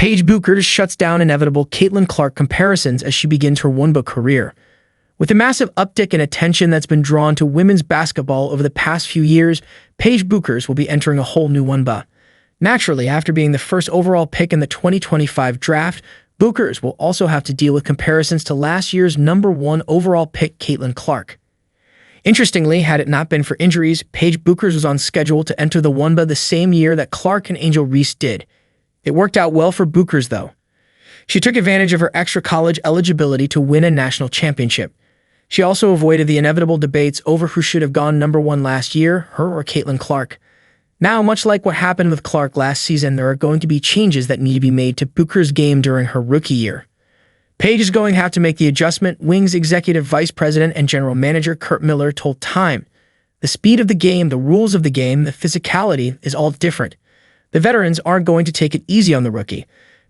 Paige bueckers shuts down inevitable Caitlin Clark comparisons as she begins her WNBA career. With a massive uptick in attention that's been drawn to women's basketball over the past few years, Paige bueckers will be entering a whole new WNBA. Naturally, after being the first overall pick in the 2025 draft, bueckers will also have to deal with comparisons to last year's #1 overall pick Caitlin Clark. Interestingly, had it not been for injuries, Paige bueckers was on schedule to enter the WNBA the same year that Clark and Angel Reese did. It worked out well for bueckers, though. She took advantage of her extra college eligibility to win a national championship. She also avoided the inevitable debates over who should have gone #1 last year, her or Caitlin Clark. Now, much like what happened with Clark last season, there are going to be changes that need to be made to bueckers' game during her rookie year. Paige is going to have to make the adjustment, Wings Executive Vice President and General Manager Curt Miller told Time. The speed of the game, the rules of the game, the physicality is all different. The veterans aren't going to take it easy on the rookie.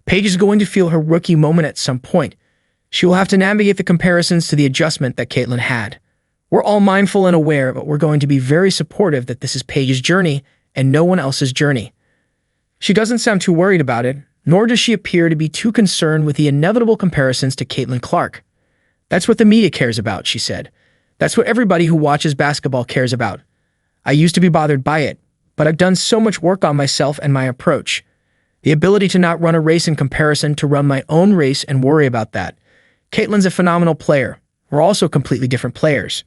Paige is going to feel her rookie moment at some point. She will have to navigate the comparisons to the adjustment that Caitlin had. We're all mindful and aware, but we're going to be very supportive that this is Paige's journey and no one else's journey. She doesn't sound too worried about it, nor does she appear to be too concerned with the inevitable comparisons to Caitlin Clark. That's what the media cares about, she said. That's what everybody who watches basketball cares about. I used to be bothered by it, but I've done so much work on myself and my approach. The ability to not run a race in comparison to run my own race and worry about that. Caitlin's a phenomenal player. We're also completely different players.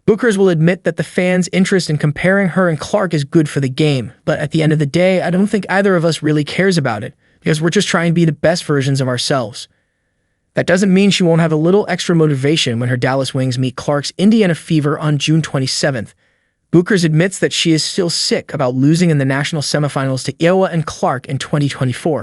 Bueckers will admit that the fans' interest in comparing her and Clark is good for the game, but at the end of the day, I don't think either of us really cares about it, because we're just trying to be the best versions of ourselves. That doesn't mean she won't have a little extra motivation when her Dallas Wings meet Clark's Indiana Fever on June 27th. Bueckers admits that she is still sick about losing in the national semifinals to Iowa and Clark in 2024.